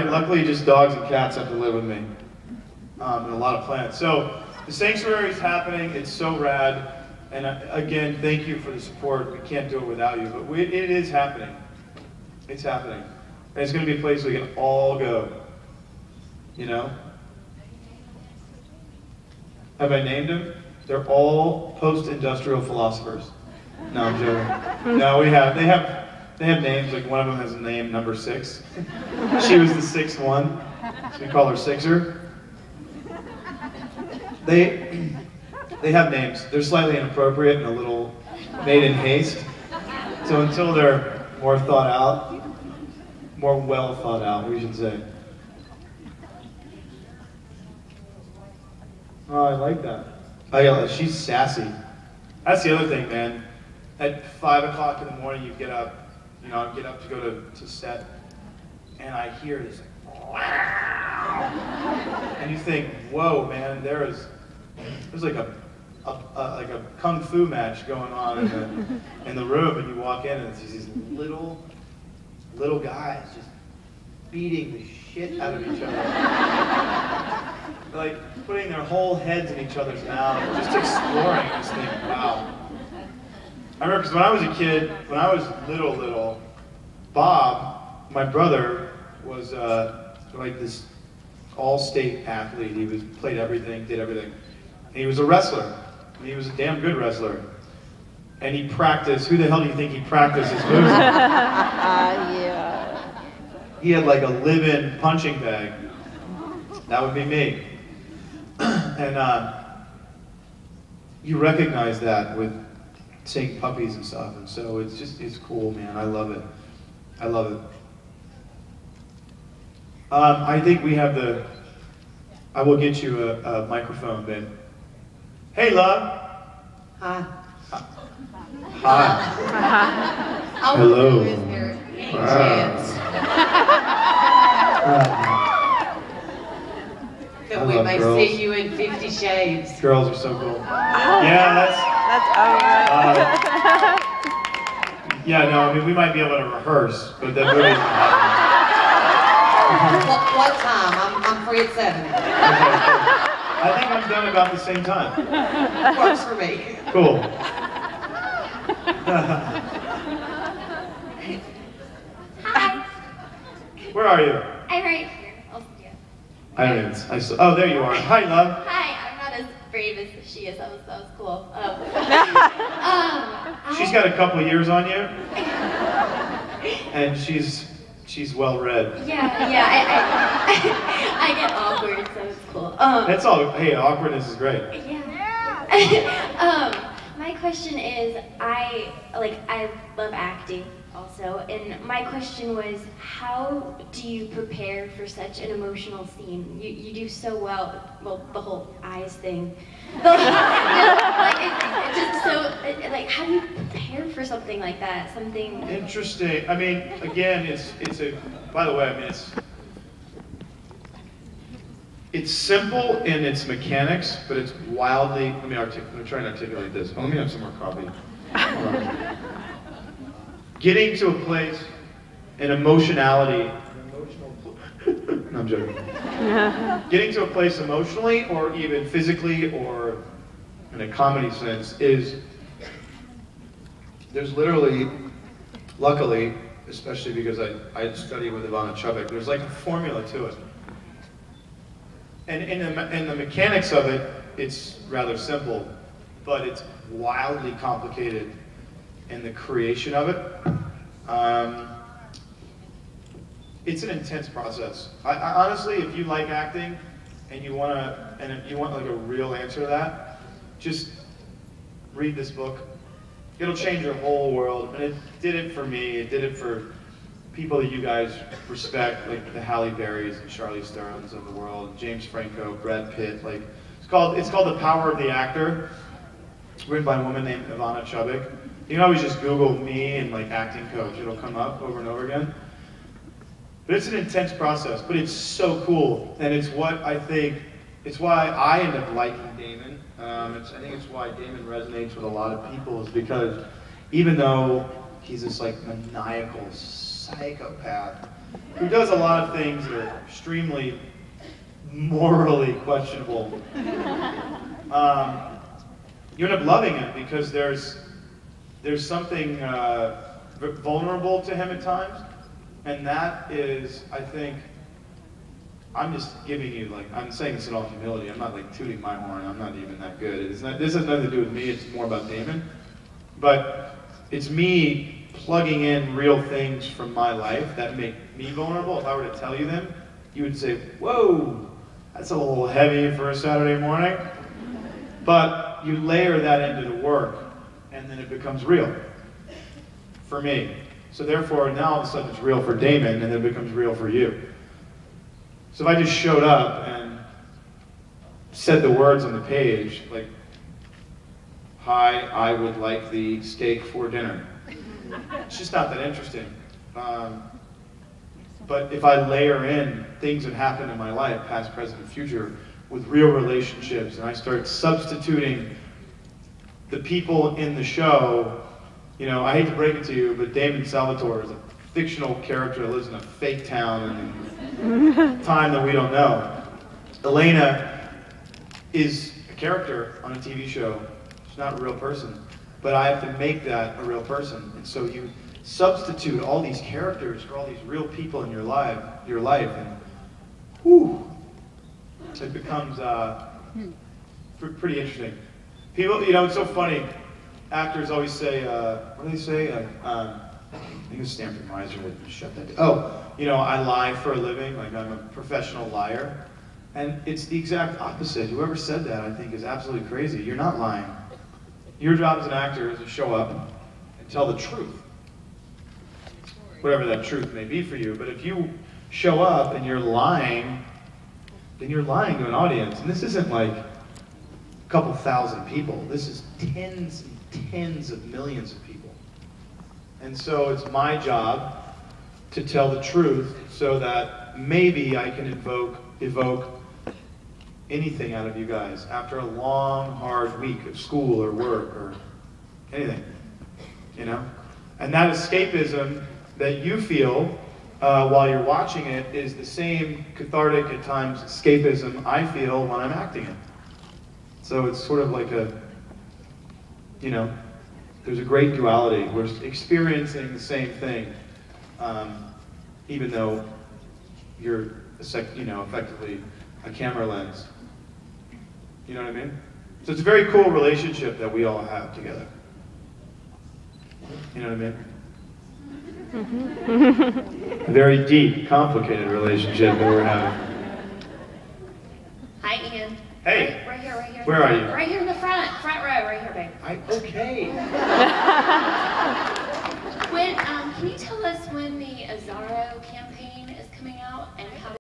right? Luckily, just dogs and cats have to live with me, and a lot of plants. So the sanctuary is happening. It's so rad. And again, thank you for the support. We can't do it without you, but it is happening. It's happening. And it's going to be a place we can all go. You know? Have I named them? They're all post-industrial philosophers. No, I'm joking. No, they have names. Like one of them has a name, number 6. She was the 6th one, so we call her Sixer. They have names. They're slightly inappropriate and a little made in haste. So until they're more thought out, more well thought out, we should say. Oh, I like that. Oh yeah, she's sassy. That's the other thing, man. At 5 o'clock in the morning, you get up. You know, I get up to go to set, and I hear this, and you think, whoa, man, there's like a kung fu match going on in the room, and you walk in, and it's these little guys just beating the shit out of each other. Like putting their whole heads in each other's mouth, just exploring this thing. Wow. I remember because when I was a kid, when I was little, Bob, my brother, was like this all-state athlete. He played everything, did everything. And he was a wrestler. And he was a damn good wrestler. And he practiced. Who the hell do you think he practiced his moves? Yeah. He had like a live-in punching bag. That would be me. And you recognize that with seeing puppies and stuff, and so it's cool, man. I love it. I love it. I think we have I will get you a microphone, babe. Hey, love. Hi. Hi. Hello. Is there any Wow. chance that we may see you in 50 Shades? Girls are so cool. Yeah, That's yeah, no, I mean, we might be able to rehearse, but that movie isn't happening. What time? I'm free at 7. Okay, I think I'm done about the same time. Works for me. Cool. Hi. Where are you? I'm right here. I'll see you. I don't even, oh, there you are. Hi, love. Hi. I'm not as brave as she is. That was cool. She's got a couple years on you, and she's well read. Yeah. I get awkward, so it's cool. That's all. Hey, awkwardness is great. Yeah. My question is, I love acting also, and my question was, how do you prepare for such an emotional scene? You do so well the whole eyes thing. It's just so, how do you prepare for something like that? Something Interesting. I mean, again, by the way, I mean, it's simple in its mechanics, but it's wildly, let me try and articulate this. Oh, let me have some more coffee. Getting to a place, an emotionality, no, I'm joking. Getting to a place emotionally, or even physically, or in a comedy sense, there's literally, luckily, especially because I study with Ivana Chubbuck, there's like a formula to it. And in the mechanics of it, it's rather simple, but it's wildly complicated in the creation of it. It's an intense process. I honestly, if you like acting and if you want like a real answer to that, just read this book. It'll change your whole world, and it did it for me. It did it for people that you guys respect, like the Halle Berrys and Charlize Therons of the world, James Franco, Brad Pitt. Like it's called The Power of the Actor. It's written by a woman named Ivana Chubbuck. You can always just Google me and like acting coach. It'll come up over and over again. But it's an intense process, but it's so cool, and it's why I end up liking Damon. I think it's why Damon resonates with a lot of people, is because even though he's this like maniacal psychopath, who does a lot of things that are extremely morally questionable. You end up loving him because there's something vulnerable to him at times, and that is, I think, I'm just giving you, like, I'm saying this in all humility. I'm not like tooting my horn. I'm not even that good. This has nothing to do with me. It's more about Damon. But it's me plugging in real things from my life that make me vulnerable. If I were to tell you them, you would say, whoa, that's a little heavy for a Saturday morning. But you layer that into the work, and then it becomes real for me. So therefore, now all of a sudden it's real for Damon, and then it becomes real for you. So if I just showed up and said the words on the page, like, hi, I would like the steak for dinner. It's just not that interesting. But if I layer in things that happen in my life, past, present, and future, with real relationships, and I start substituting the people in the show, you know, I hate to break it to you, but Damon Salvatore is a fictional character that lives in a fake town in a time that we don't know. Elena is a character on a TV show. She's not a real person, but I have to make that a real person. And so you substitute all these characters for all these real people in your life, and whew, it becomes pretty interesting. People, you know, it's so funny. Actors always say, what do they say? I think it's Stanford Miser that shut that down. Oh, you know, I lie for a living, like I'm a professional liar. And it's the exact opposite. Whoever said that, I think, is absolutely crazy. You're not lying. Your job as an actor is to show up and tell the truth. Whatever that truth may be for you. But if you show up and you're lying, then you're lying to an audience. And this isn't like a couple thousand people. This is tens and tens of millions of people. And so it's my job to tell the truth so that maybe I can evoke anything out of you guys after a long, hard week of school or work or anything, you know? And that escapism that you feel while you're watching it is the same cathartic at times escapism I feel when I'm acting it. So it's sort of like a, you know, there's a great duality. We're experiencing the same thing, even though you're, you know, effectively a camera lens. You know what I mean? So it's a very cool relationship that we all have together. You know what I mean? A very deep, complicated relationship that we're having. Hi, Ian. Hey. Right here, right here. Where are you? Right here in the front row, right here, babe. Okay. When, can you tell us when the Azaro campaign is coming out and how